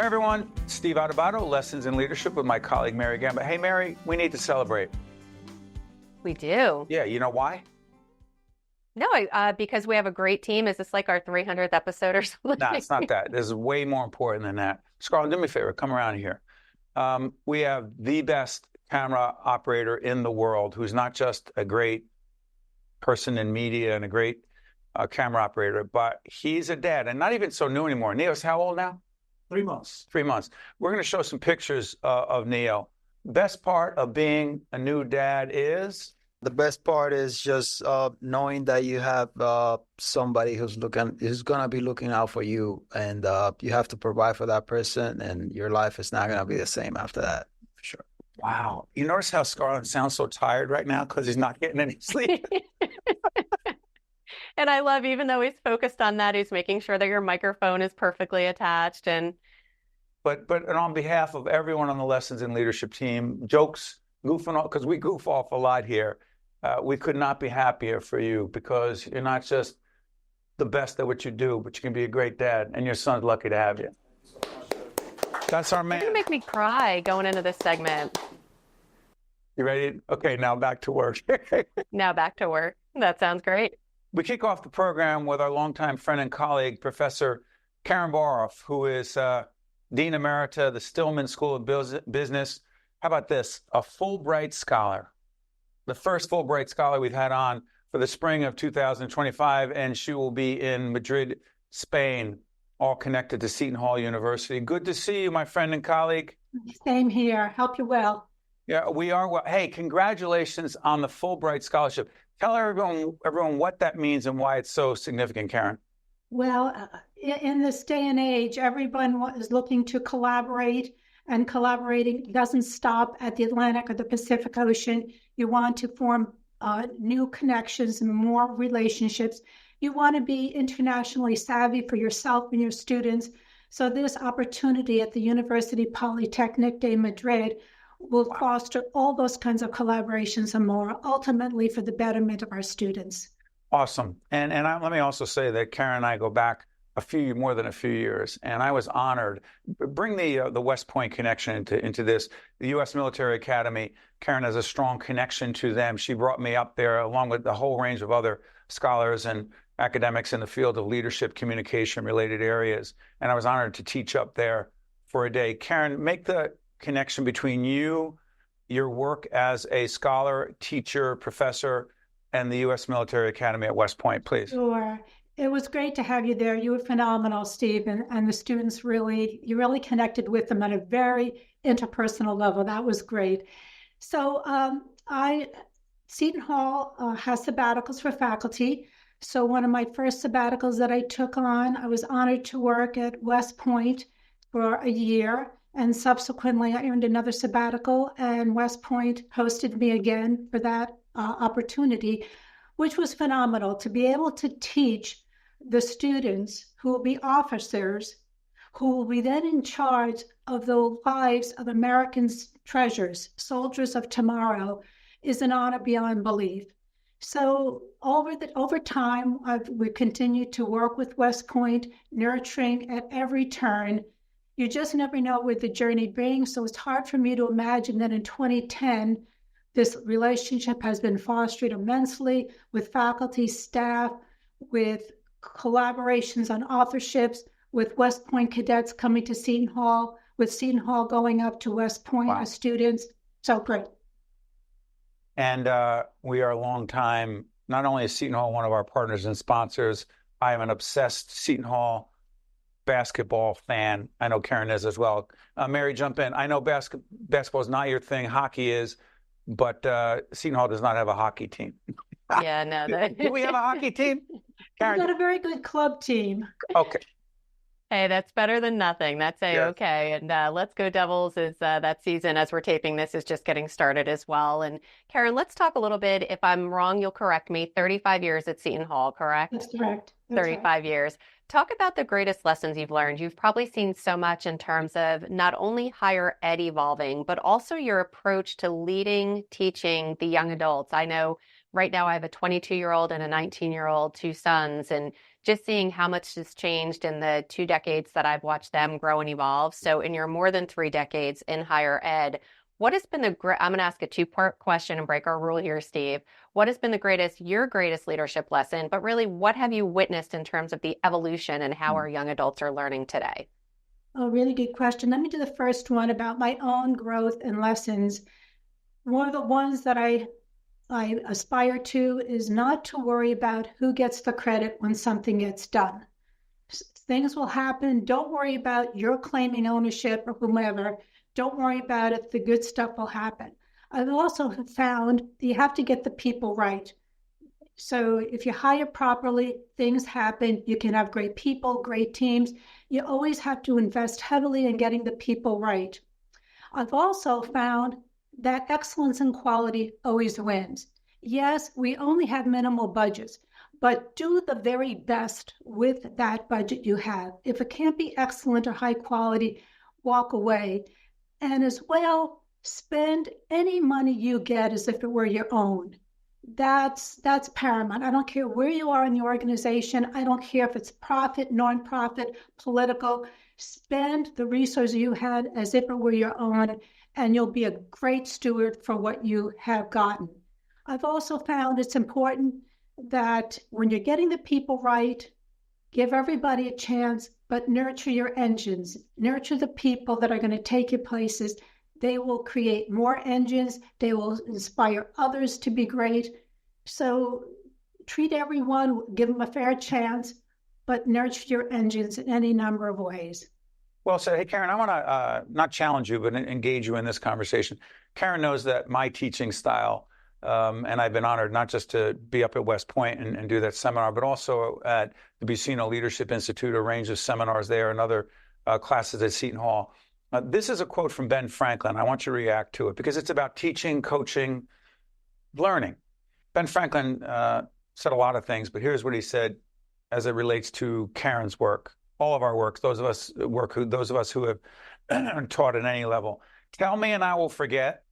everyone, Steve Adubato, Lessons in Leadership with my colleague Mary Gamba. Hey Mary, we need to celebrate. We do. Yeah, you know why? No, because we have a great team. Is this like our 300th episode or something? No, it's not that. This is way more important than that. Scarlett, do me a favor, come around here. We have the best camera operator in the world who's not just a great person in media and a great camera operator, but he's a dad and not even so new anymore. Neo's how old now? 3 months. 3 months. We're going to show some pictures of Neo. Best part of being a new dad is? The best part is just knowing that you have somebody who's going to be looking out for you, and you have to provide for that person, and your life is not going to be the same after that, for sure. Wow. You notice how Scarlett sounds so tired right now because he's not getting any sleep? And I love, even though he's focused on that, he's making sure that your microphone is perfectly attached. And But on behalf of everyone on the Lessons in Leadership team, jokes, goofing off, because we goof off a lot here, we could not be happier for you because you're not just the best at what you do, but you can be a great dad, and your son's lucky to have you. That's our man. You're going to make me cry going into this segment. You ready? Okay, now back to work. Now back to work. That sounds great. We kick off the program with our longtime friend and colleague, Professor Karen Boroff, who is Dean Emerita, the Stillman School of Business. How about this? A Fulbright Scholar. The first Fulbright Scholar we've had on for the spring of 2025, and she will be in Madrid, Spain, all connected to Seton Hall University. Good to see you, my friend and colleague. Same here. Hope you're well. Yeah, we are well. Hey, congratulations on the Fulbright Scholarship. Tell everyone what that means and why it's so significant, Karen. Well, in this day and age, everyone is looking to collaborate, and collaborating doesn't stop at the Atlantic or the Pacific Ocean. You want to form new connections and more relationships. You want to be internationally savvy for yourself and your students. So this opportunity at the University Polytechnic de Madrid will foster all those kinds of collaborations and more, ultimately for the betterment of our students. Awesome. And let me also say that Karen and I go back more than a few years, and I was honored. Bring the West Point connection into this. The U.S. Military Academy, Karen has a strong connection to them. She brought me up there along with the whole range of other scholars and academics in the field of leadership, communication related areas. And I was honored to teach up there for a day. Karen, make the connection between you, your work as a scholar, teacher, professor, and the U.S. Military Academy at West Point, please. Sure. It was great to have you there. You were phenomenal, Steve, and the students you really connected with them on a very interpersonal level. That was great. So Seton Hall has sabbaticals for faculty. So one of my first sabbaticals that I took on, I was honored to work at West Point for a year. And subsequently, I earned another sabbatical, and West Point hosted me again for that opportunity, which was phenomenal to be able to teach the students who will be officers, who will be then in charge of the lives of Americans' treasures, soldiers of tomorrow, is an honor beyond belief. So over time, we continued to work with West Point, nurturing at every turn. You just never know where the journey brings. So it's hard for me to imagine that in 2010, this relationship has been fostered immensely with faculty, staff, with collaborations on authorships, with West Point cadets coming to Seton Hall, with Seton Hall going up to West Point as students. So great. And we are a long time, not only is Seton Hall one of our partners and sponsors, I am an obsessed Seton Hall basketball fan. I know Karen is as well. Mary, jump in. I know basketball is not your thing. Hockey is, but Seton Hall does not have a hockey team. Yeah, no. Do we have a hockey team? Karen? We've got a very good club team. Okay. Hey, that's better than nothing. That's A-okay. Yes. And Let's Go Devils is that season, as we're taping this, is just getting started as well. And Karen, let's talk a little bit. If I'm wrong, you'll correct me. 35 years at Seton Hall, correct? That's correct. That's 35 right. years. Talk about the greatest lessons you've learned. You've probably seen so much in terms of not only higher ed evolving, but also your approach to leading, teaching the young adults. I know right now I have a 22-year-old and a 19-year-old, two sons, and just seeing how much has changed in the 2 decades that I've watched them grow and evolve. So in your more than 3 decades in higher ed, what has been I'm going to ask a 2-part question and break our rule here, Steve. What has been your greatest leadership lesson, but really what have you witnessed in terms of the evolution and how our young adults are learning today? A really good question. Let me do the first one about my own growth and lessons. One of the ones that I aspire to is not to worry about who gets the credit when something gets done. Things will happen. Don't worry about your claiming ownership or whomever. Don't worry about it. The good stuff will happen. I've also found that you have to get the people right. So if you hire properly, things happen. You can have great people, great teams. You always have to invest heavily in getting the people right. I've also found that excellence and quality always wins. Yes, we only have minimal budgets, but do the very best with that budget you have. If it can't be excellent or high quality, walk away. And as well, spend any money you get as if it were your own. That's paramount. I don't care where you are in the organization. I don't care if it's profit, nonprofit, political. Spend the resources you had as if it were your own, and you'll be a great steward for what you have gotten. I've also found it's important that when you're getting the people right, give everybody a chance, but nurture your engines. Nurture the people that are going to take you places. They will create more engines. They will inspire others to be great. So treat everyone, give them a fair chance, but nurture your engines in any number of ways. Well said. Hey, Karen, I want to not challenge you, but engage you in this conversation. Karen knows that my teaching style, and I've been honored not just to be up at West Point and do that seminar, but also at the Buccino Leadership Institute, a range of seminars there and other classes at Seton Hall. This is a quote from Ben Franklin. I want you to react to it because it's about teaching, coaching, learning. Ben Franklin said a lot of things, but here's what he said as it relates to Karen's work, all of our work, those of us who have taught at any level. Tell me and I will forget.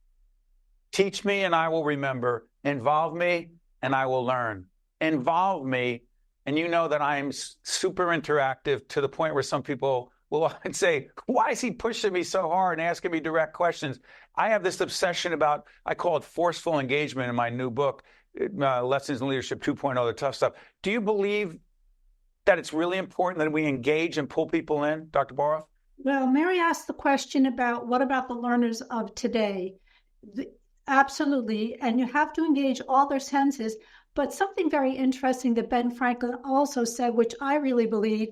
Teach me and I will remember. Involve me and I will learn. Involve me, and you know that I am super interactive to the point where some people will say, why is he pushing me so hard and asking me direct questions? I have this obsession about, I call it forceful engagement in my new book, Lessons in Leadership 2.0, the tough stuff. Do you believe that it's really important that we engage and pull people in, Dr. Boroff? Well, Mary asked the question about what about the learners of today? Absolutely, and you have to engage all their senses. But something very interesting that Ben Franklin also said, which I really believe,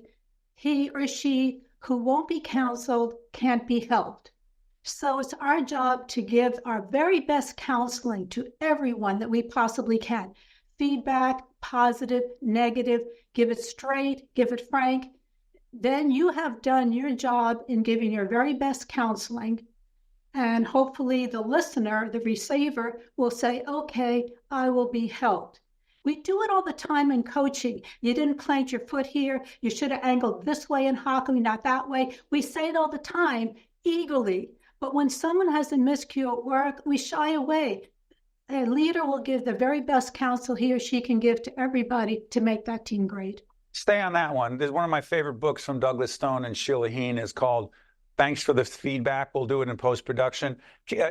he or she who won't be counseled can't be helped. So it's our job to give our very best counseling to everyone that we possibly can. Feedback, positive, negative, give it straight, give it frank. Then you have done your job in giving your very best counseling. And hopefully the listener, the receiver, will say, okay, I will be helped. We do it all the time in coaching. You didn't plant your foot here. You should have angled this way in hockey, not that way. We say it all the time, eagerly. But when someone has a miscue at work, we shy away. A leader will give the very best counsel he or she can give to everybody to make that team great. Stay on that one. There's one of my favorite books from Douglas Stone and Sheila Heen is called Thanks for the Feedback. We'll do it in post-production.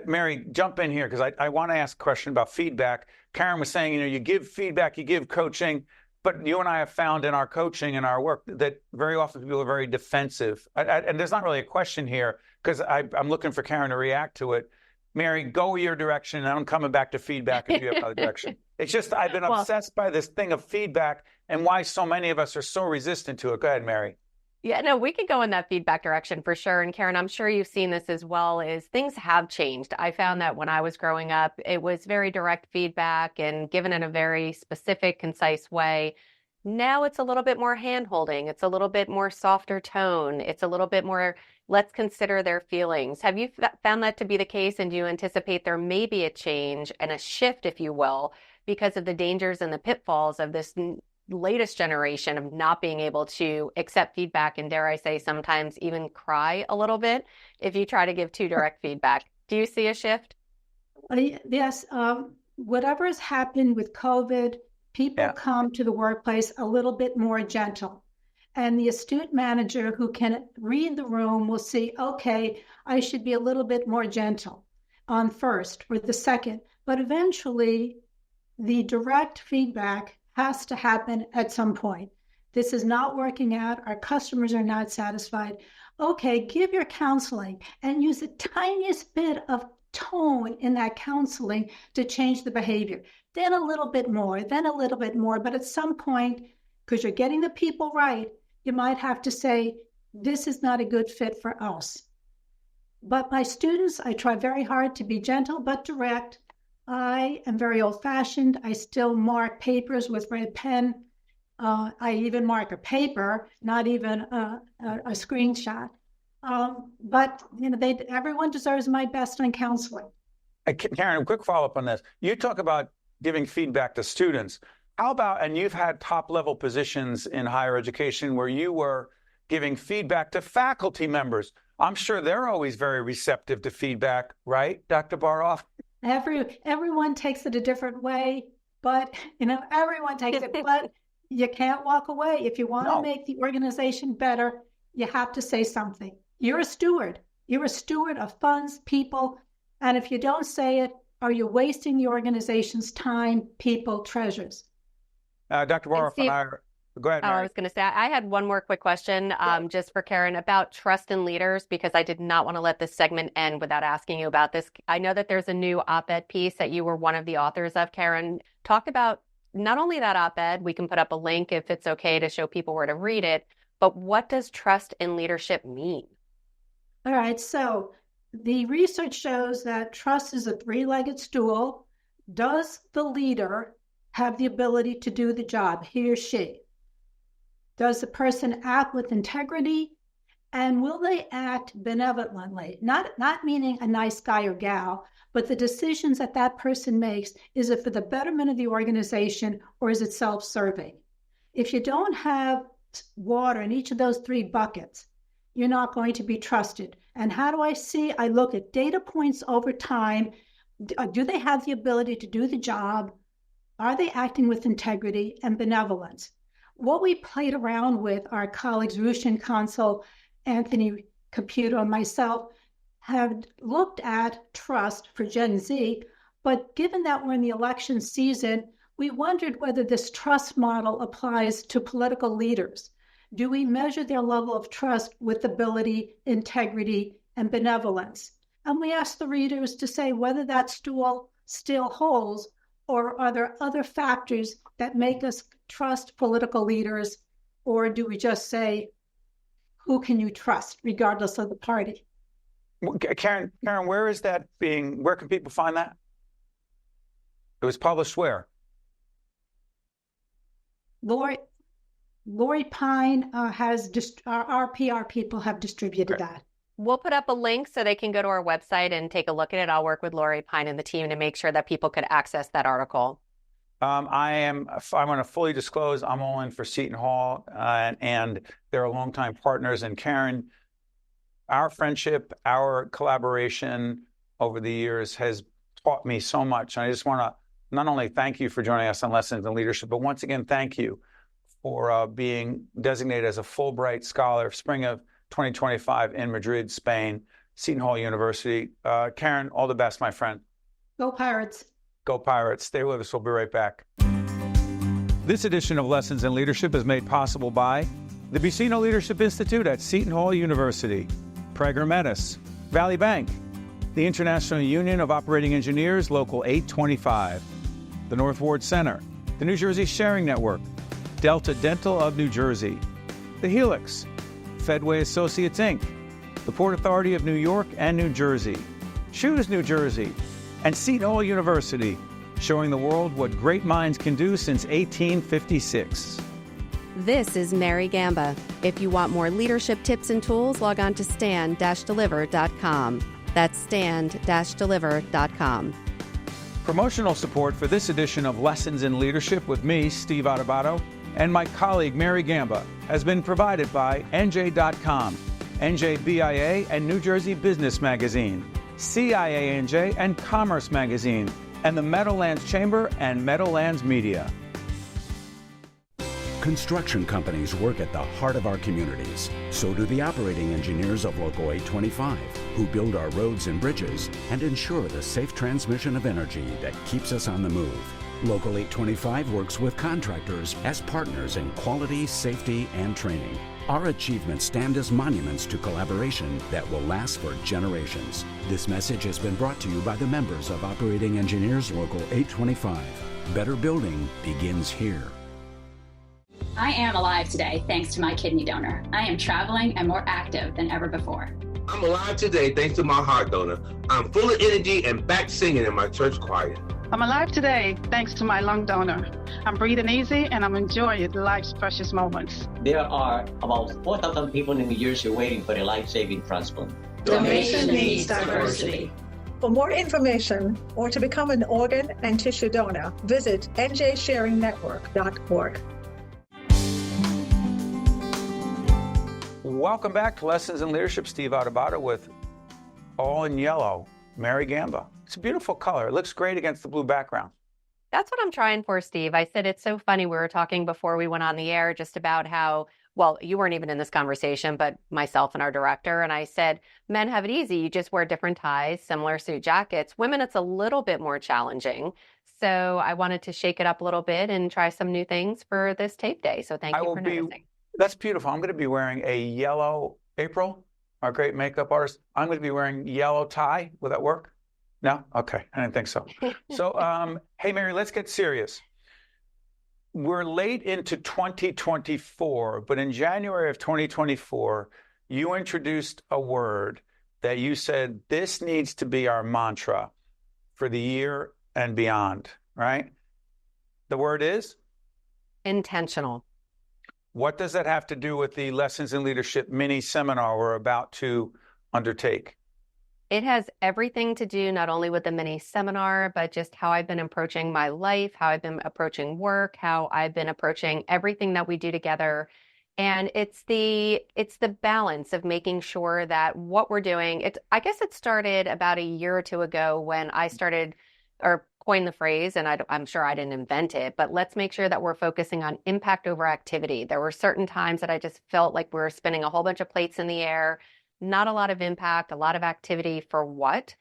Mary, jump in here because I want to ask a question about feedback. Karen was saying, you give feedback, you give coaching, but you and I have found in our coaching and our work that very often people are very defensive. And there's not really a question here because I'm looking for Karen to react to it. Mary, go your direction, and I'm coming back to feedback if you have another direction. It's just I've been obsessed by this thing of feedback and why so many of us are so resistant to it. Go ahead, Mary. Yeah, no, we could go in that feedback direction for sure. And Karen, I'm sure you've seen this as well, is things have changed. I found that when I was growing up, it was very direct feedback and given in a very specific, concise way. Now it's a little bit more hand-holding. It's a little bit more softer tone. It's a little bit more, let's consider their feelings. Have you found that to be the case? And do you anticipate there may be a change and a shift, if you will, because of the dangers and the pitfalls of this latest generation of not being able to accept feedback and, dare I say, sometimes even cry a little bit if you try to give too direct feedback? Do you see a shift? Yes. Whatever has happened with COVID People come to the workplace a little bit more gentle. And the astute manager who can read the room will see, okay, I should be a little bit more gentle on first or the second. But eventually, the direct feedback has to happen at some point. This is not working out. Our customers are not satisfied. Okay, give your counseling and use the tiniest bit of tone in that counseling to change the behavior. Then a little bit more, then a little bit more. But at some point, because you're getting the people right, you might have to say, this is not a good fit for us. But my students, I try very hard to be gentle but direct. I am very old-fashioned. I still mark papers with red pen. I even mark a paper, not even a screenshot. But everyone deserves my best on counseling. Karen, a quick follow-up on this. You talk about giving feedback to students. How about, and you've had top-level positions in higher education where you were giving feedback to faculty members. I'm sure they're always very receptive to feedback, right, Dr. Boroff? Everyone takes it a different way, but everyone takes it. But you can't walk away. If you want to make the organization better, you have to say something. You're a steward. You're a steward of funds, people, and if you don't say it, are you wasting the organization's time, people, treasures? Dr. Boroff and I go ahead, Mary. I was going to say, I had one more quick question just for Karen about trust in leaders, because I did not want to let this segment end without asking you about this. I know that there's a new op-ed piece that you were one of the authors of, Karen. Talk about not only that op-ed, we can put up a link if it's okay to show people where to read it, but what does trust in leadership mean? All right, so the research shows that trust is a three-legged stool. Does the leader have the ability to do the job, he or she? Does the person act with integrity? And will they act benevolently? Not meaning a nice guy or gal, but the decisions that person makes, is it for the betterment of the organization or is it self-serving? If you don't have water in each of those three buckets, you're not going to be trusted. And how do I see? I look at data points over time. Do they have the ability to do the job? Are they acting with integrity and benevolence? What we played around with, our colleagues, Rushin Consul, Anthony Caputo, and myself, have looked at trust for Gen Z, but given that we're in the election season, we wondered whether this trust model applies to political leaders. Do we measure their level of trust with ability, integrity, and benevolence? And we asked the readers to say whether that stool still holds, or are there other factors that make us trust political leaders, or do we just say, who can you trust, regardless of the party? Karen, where can people find that? It was published where? Lori Pine our PR people have distributed that. We'll put up a link so they can go to our website and take a look at it. I'll work with Lori Pine and the team to make sure that people could access that article. I'm going to fully disclose I'm all in for Seton Hall, and they're longtime partners. And Karen, our friendship, our collaboration over the years has taught me so much. And I just want to not only thank you for joining us on Lessons in Leadership, but once again, thank you for being designated as a Fulbright Scholar, spring of 2025 in Madrid, Spain, Seton Hall University. Karen, all the best, my friend. Go Pirates. Go Pirates. Stay with us. We'll be right back. This edition of Lessons in Leadership is made possible by the Buccino Leadership Institute at Seton Hall University, Prager Metis, Valley Bank, the International Union of Operating Engineers, Local 825, the North Ward Center, the New Jersey Sharing Network, Delta Dental of New Jersey, the Helix, Fedway Associates, Inc., the Port Authority of New York and New Jersey, Choose New Jersey, and Seton Hall University, showing the world what great minds can do since 1856. This is Mary Gamba. If you want more leadership tips and tools, log on to stand-deliver.com. That's stand-deliver.com. Promotional support for this edition of Lessons in Leadership with me, Steve Adubato, and my colleague Mary Gamba has been provided by NJ.com, NJBIA and New Jersey Business Magazine, CIANJ and Commerce Magazine, and the Meadowlands Chamber and Meadowlands Media. Construction companies work at the heart of our communities. So do the operating engineers of Local 825, who build our roads and bridges and ensure the safe transmission of energy that keeps us on the move. Local 825 works with contractors as partners in quality, safety, and training. Our achievements stand as monuments to collaboration that will last for generations. This message has been brought to you by the members of Operating Engineers Local 825. Better building begins here. I am alive today thanks to my kidney donor. I am traveling and more active than ever before. I'm alive today thanks to my heart donor. I'm full of energy and back singing in my church choir. I'm alive today thanks to my lung donor. I'm breathing easy and I'm enjoying life's precious moments. There are about 4,000 people in New Jersey waiting for a life-saving transplant. Donation needs diversity. For more information or to become an organ and tissue donor, visit njsharingnetwork.org. Welcome back to Lessons in Leadership. Steve Adubato with all in yellow, Mary Gamba. It's a beautiful color. It looks great against the blue background. That's what I'm trying for, Steve. I said it's so funny. We were talking before we went on the air just about how, well, you weren't even in this conversation, but myself and our director. And I said, men have it easy. You just wear different ties, similar suit jackets. Women, it's a little bit more challenging. So I wanted to shake it up a little bit and try some new things for this tape day. So thank you for noticing. That's beautiful. I'm going to be wearing a yellow, April, our great makeup artist. I'm going to be wearing yellow tie. Will that work? No? Okay. I didn't think so. So, hey, Mary, let's get serious. We're late into 2024, but in January of 2024, you introduced a word that you said, this needs to be our mantra for the year and beyond, right? The word is? Intentional. What does that have to do with the Lessons in Leadership mini seminar we're about to undertake? It has everything to do not only with the mini seminar, but just how I've been approaching my life, how I've been approaching work, how I've been approaching everything that we do together. And it's the balance of making sure that what we're doing, I guess it started about a year or two ago when I started or coined the phrase, and I'm sure I didn't invent it, but let's make sure that we're focusing on impact over activity. There were certain times that I just felt like we were spinning a whole bunch of plates in the air, not a lot of impact, a lot of activity for what?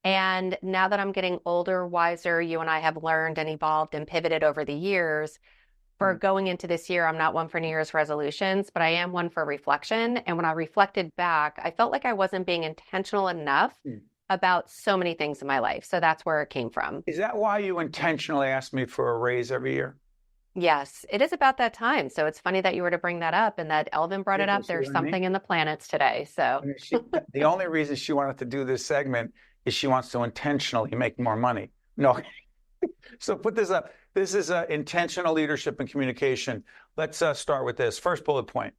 And now that I'm getting older, wiser, you and I have learned and evolved and pivoted over the years. For going into this year, I'm not one for New Year's resolutions, but I am one for reflection. And when I reflected back, I felt like I wasn't being intentional enough about so many things in my life. So that's where it came from. Is that why you intentionally ask me for a raise every year? Yes, it is about that time. So it's funny that you were to bring that up and that Elvin brought it up. There's something in the planets today. So the only reason she wanted to do this segment is she wants to intentionally make more money. No. So put this up. This is intentional leadership and communication. Let's start with this. First bullet point,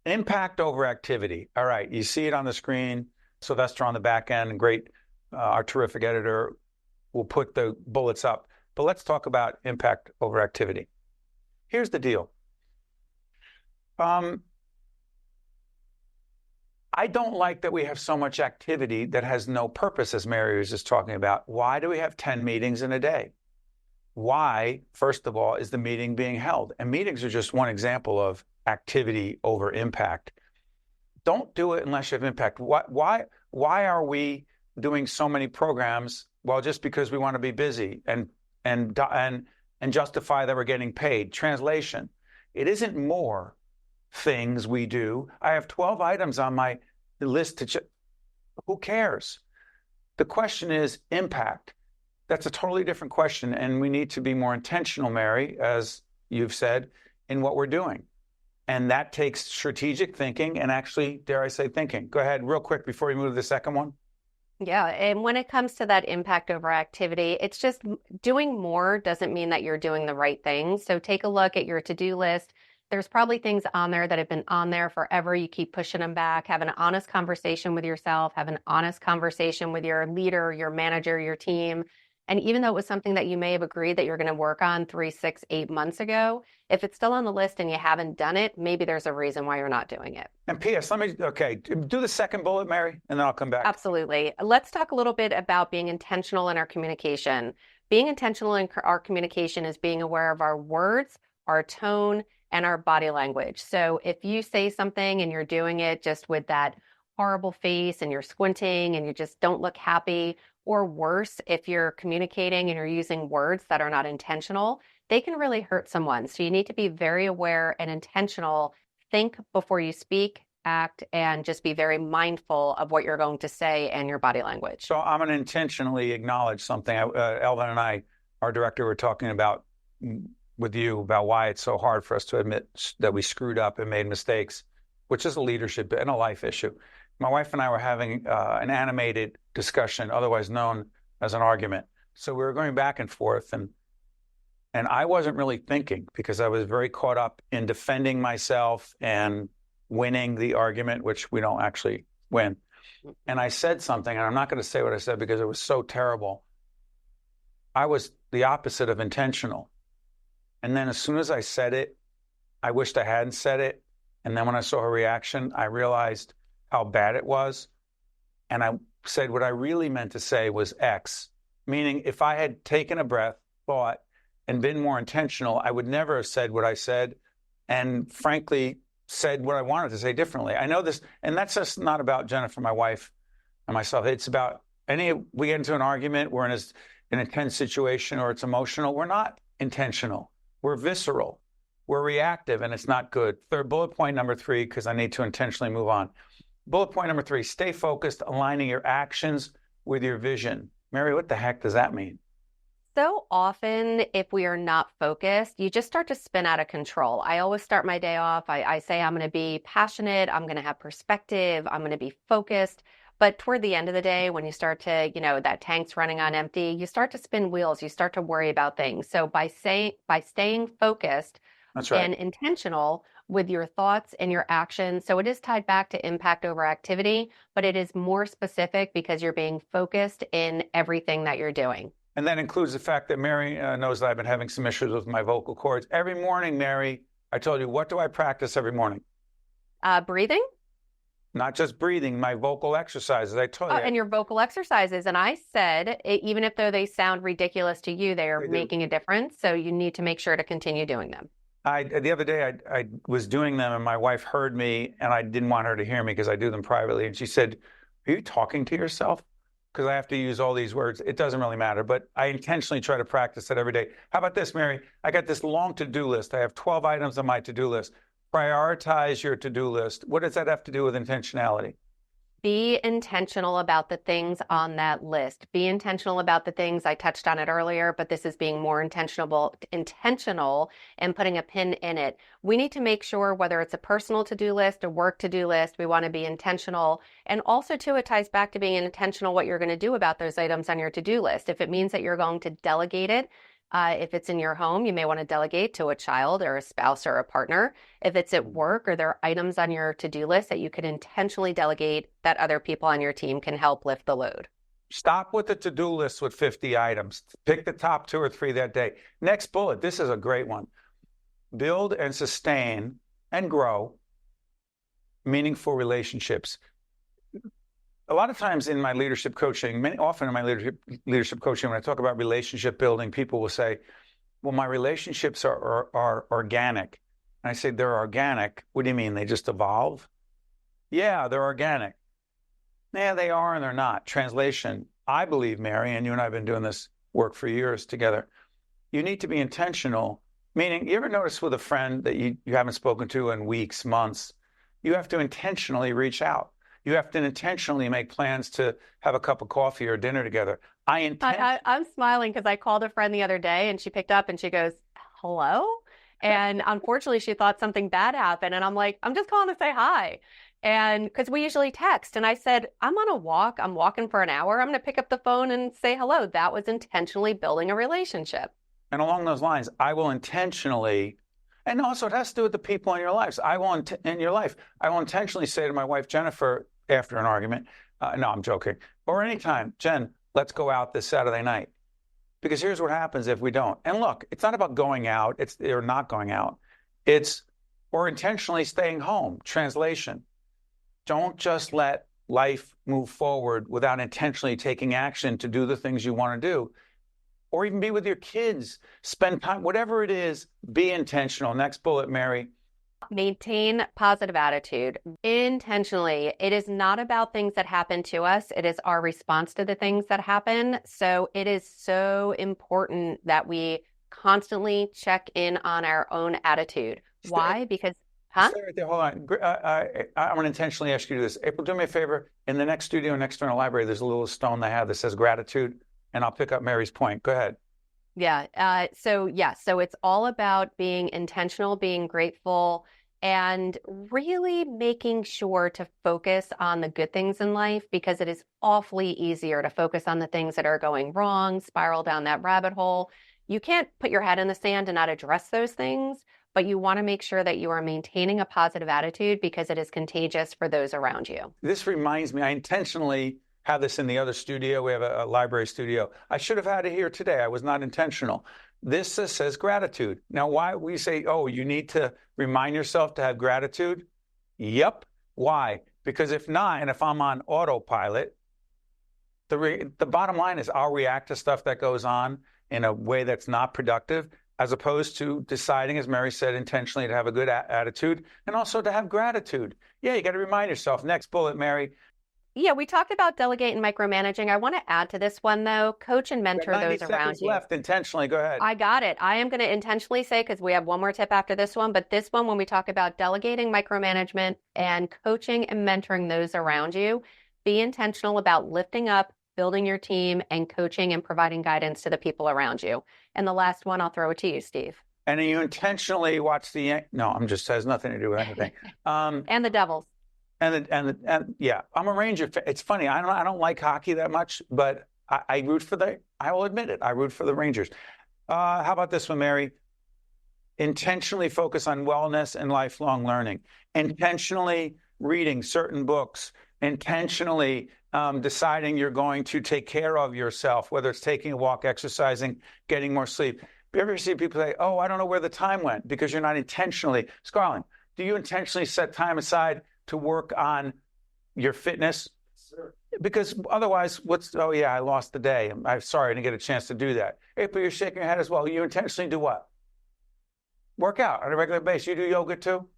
impact over activity. All right, you see it on the screen. Sylvester on the back end, great, our terrific editor will put the bullets up. But let's talk about impact over activity. Here's the deal. I don't like that we have so much activity that has no purpose, as Mary was just talking about. Why do we have 10 meetings in a day? Why, first of all, is the meeting being held? And meetings are just one example of activity over impact. Don't do it unless you have impact. Why are we doing so many programs? Well, just because we want to be busy and justify that we're getting paid. Translation, it isn't more things we do. I have 12 items on my list who cares? The question is impact. That's a totally different question, and we need to be more intentional, Mary, as you've said, in what we're doing. And that takes strategic thinking and actually, dare I say, thinking. Go ahead real quick before we move to the second one. Yeah. And when it comes to that impact over activity, it's just doing more doesn't mean that you're doing the right things. So take a look at your to-do list. There's probably things on there that have been on there forever. You keep pushing them back. Have an honest conversation with yourself. Have an honest conversation with your leader, your manager, your team. And even though it was something that you may have agreed that you're going to work on 3, 6, 8 months ago, if it's still on the list and you haven't done it, maybe there's a reason why you're not doing it. And P.S., do the second bullet, Mary, and then I'll come back. Absolutely. Let's talk a little bit about being intentional in our communication. Being intentional in our communication is being aware of our words, our tone, and our body language. So if you say something and you're doing it just with that horrible face and you're squinting and you just don't look happy, or worse, if you're communicating and you're using words that are not intentional, they can really hurt someone. So you need to be very aware and intentional. Think before you speak, act, and just be very mindful of what you're going to say and your body language. So I'm going to intentionally acknowledge something. Elvin and I, our director, were talking about with you about why it's so hard for us to admit that we screwed up and made mistakes, which is a leadership and a life issue. My wife and I were having an animated discussion, otherwise known as an argument. So we were going back and forth, and I wasn't really thinking because I was very caught up in defending myself and winning the argument, which we don't actually win. And I said something, and I'm not going to say what I said because it was so terrible. I was the opposite of intentional. And then as soon as I said it, I wished I hadn't said it. And then when I saw her reaction, I realized how bad it was. And I said what I really meant to say was X, meaning if I had taken a breath, thought, and been more intentional, I would never have said what I said, and frankly, said what I wanted to say differently. I know this, and that's just not about Jennifer, my wife, and myself. It's about we get into an argument, we're in an intense situation, or it's emotional. We're not intentional. We're visceral. We're reactive, and it's not good. Third bullet point number 3, because I need to intentionally move on. Bullet point number 3, stay focused, aligning your actions with your vision. Mary, what the heck does that mean? So often, if we are not focused, you just start to spin out of control. I always start my day off. I say I'm going to be passionate. I'm going to have perspective. I'm going to be focused. But toward the end of the day, when you start to, that tank's running on empty, you start to spin wheels. You start to worry about things. So by staying focused That's right. and intentional with your thoughts and your actions. So it is tied back to impact over activity, but it is more specific because you're being focused in everything that you're doing. And that includes the fact that Mary knows that I've been having some issues with my vocal cords. Every morning, Mary, I told you, what do I practice every morning? Breathing? Not just breathing, my vocal exercises. I told you. And your vocal exercises. And I said, even if though they sound ridiculous to you, they are making a difference. So you need to make sure to continue doing them. The other day, I was doing them, and my wife heard me, and I didn't want her to hear me because I do them privately. And she said, "Are you talking to yourself?" Because I have to use all these words. It doesn't really matter, but I intentionally try to practice it every day. How about this, Mary? I got this long to-do list. I have 12 items on my to-do list. Prioritize your to-do list. What does that have to do with intentionality? Be intentional about the things on that list. Be intentional about the things, I touched on it earlier, but this is being more intentional and putting a pin in it. We need to make sure whether it's a personal to-do list, a work to-do list, we want to be intentional. And also too, it ties back to being intentional what you're going to do about those items on your to-do list. If it means that you're going to delegate it, if it's in your home, you may want to delegate to a child or a spouse or a partner. If it's at work or there are items on your to-do list that you could intentionally delegate that other people on your team can help lift the load. Stop with the to-do list with 50 items. Pick the top 2 or 3 that day. Next bullet, this is a great one. Build and sustain and grow meaningful relationships. A lot of times in my leadership coaching, often in my leadership coaching, when I talk about relationship building, people will say, well, my relationships are organic. And I say, they're organic. What do you mean? They just evolve? Yeah, they're organic. Yeah, they are and they're not. Translation, I believe, Mary, and you and I have been doing this work for years together, you need to be intentional. Meaning, you ever notice with a friend that you haven't spoken to in weeks, months, you have to intentionally reach out. You have to intentionally make plans to have a cup of coffee or dinner together. I'm smiling because I called a friend the other day and she picked up and she goes, hello? And unfortunately, she thought something bad happened. And I'm like, I'm just calling to say hi. And because we usually text. And I said, I'm on a walk. I'm walking for an hour. I'm going to pick up the phone and say hello. That was intentionally building a relationship. And along those lines, I will intentionally, and also it has to do with the people in your lives. I will intentionally say to my wife, Jennifer, after an argument, no, I'm joking, or anytime, Jen, let's go out this Saturday night. Because here's what happens if we don't. And look, it's not about going out, or not going out. Or intentionally staying home. Translation, don't just let life move forward without intentionally taking action to do the things you want to do. or even be with your kids. Spend time, whatever it is, be intentional. Next bullet, Mary. Maintain positive attitude intentionally. It is not about things that happen to us. It is our response to the things that happen. So it is so important that we constantly check in on our own attitude. Why? Because, Stay right there. Hold on. I want to intentionally ask you to do this. April, do me a favor. In the next studio next to our library, there's a little stone they have that says gratitude, and I'll pick up Mary's point. Go ahead. Yeah. So it's all about being intentional, being grateful, and really making sure to focus on the good things in life, because it is awfully easier to focus on the things that are going wrong, spiral down that rabbit hole. You can't put your head in the sand and not address those things, but you want to make sure that you are maintaining a positive attitude because it is contagious for those around you. This reminds me, I intentionally have this in the other studio. We have a library studio. I should have had it here today. I was not intentional. This says gratitude. Now, why we say, oh, you need to remind yourself to have gratitude? Yep. Why? Because if not, and if I'm on autopilot, the bottom line is I'll react to stuff that goes on in a way that's not productive, as opposed to deciding, as Mary said, intentionally to have a good attitude and also to have gratitude. Yeah, you got to remind yourself. Next bullet, Mary. Yeah, we talked about delegate and micromanaging. I want to add to this one, though, coach and mentor those around you. Left intentionally. Go ahead. I got it. I am going to intentionally say, because we have one more tip after this one, but this one, when we talk about delegating, micromanagement, and coaching and mentoring those around you, be intentional about lifting up, building your team, and coaching and providing guidance to the people around you. And the last one, I'll throw it to you, Steve. And you intentionally watch has nothing to do with anything. And the Devils. And yeah, I'm a Ranger. It's funny. I don't like hockey that much, but I root for I will admit it. I root for the Rangers. How about this one, Mary? Intentionally focus on wellness and lifelong learning. Intentionally reading certain books. Intentionally deciding you're going to take care of yourself, whether it's taking a walk, exercising, getting more sleep. You ever see people say, oh, I don't know where the time went, because you're not intentionally. Scarlett, do you intentionally set time aside to work on your fitness? Sure. Because otherwise, I lost the day. I'm sorry I didn't get a chance to do that. April, you're shaking your head as well. You intentionally do what? Work out on a regular basis. You do yoga too?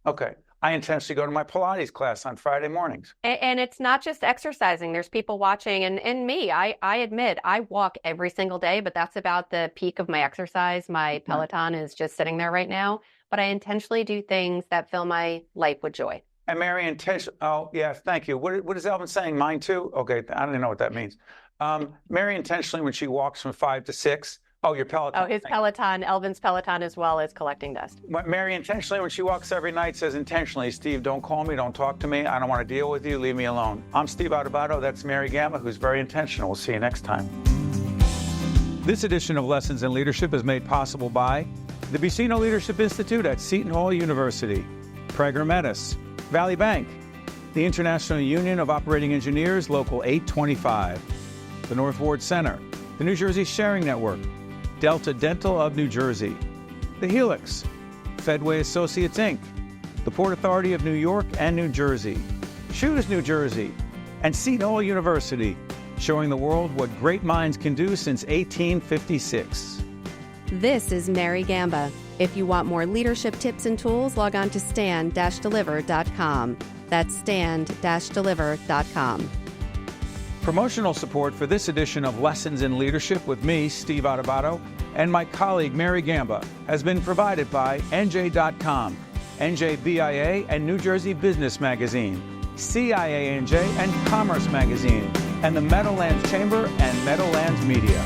Okay. I intentionally go to my Pilates class on Friday mornings. And it's not just exercising. There's people watching. And me, I admit, I walk every single day, but that's about the peak of my exercise. My Peloton is just sitting there right now. But I intentionally do things that fill my life with joy. And Mary, oh, yeah, thank you. What is Elvin saying? Mine too? Okay, I don't even know what that means. Mary, intentionally, when she walks from 5 to 6, oh, your Peloton. Oh, his Peloton, Elvin's Peloton as well, is collecting dust. Mary, intentionally, when she walks every night, says intentionally, Steve, don't call me, don't talk to me, I don't want to deal with you, leave me alone. I'm Steve Adubato, that's Mary Gamba, who's very intentional. We'll see you next time. This edition of Lessons in Leadership is made possible by the Buccino Leadership Institute at Seton Hall University, Prager Metis, Valley Bank, the International Union of Operating Engineers, Local 825, the North Ward Center, the New Jersey Sharing Network, Delta Dental of New Jersey, the Helix, Fedway Associates, Inc., the Port Authority of New York and New Jersey, Shooters, New Jersey, and Seton Hall University, showing the world what great minds can do since 1856. This is Mary Gamba. If you want more leadership tips and tools, log on to stand-deliver.com. That's stand-deliver.com. Promotional support for this edition of Lessons in Leadership with me, Steve Adubato, and my colleague Mary Gamba has been provided by NJ.com, NJBIA and New Jersey Business Magazine, CIANJ and Commerce Magazine, and the Meadowlands Chamber and Meadowlands Media.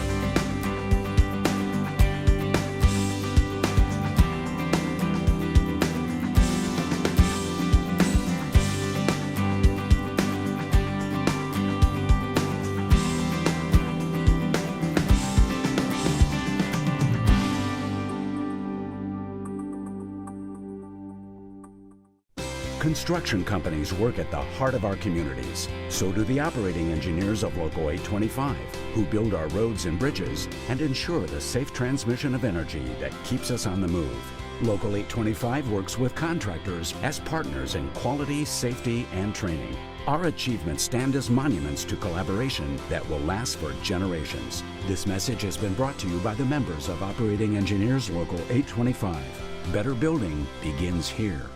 Construction companies work at the heart of our communities. So do the operating engineers of Local 825, who build our roads and bridges and ensure the safe transmission of energy that keeps us on the move. Local 825 works with contractors as partners in quality, safety, and training. Our achievements stand as monuments to collaboration that will last for generations. This message has been brought to you by the members of Operating Engineers Local 825. Better building begins here.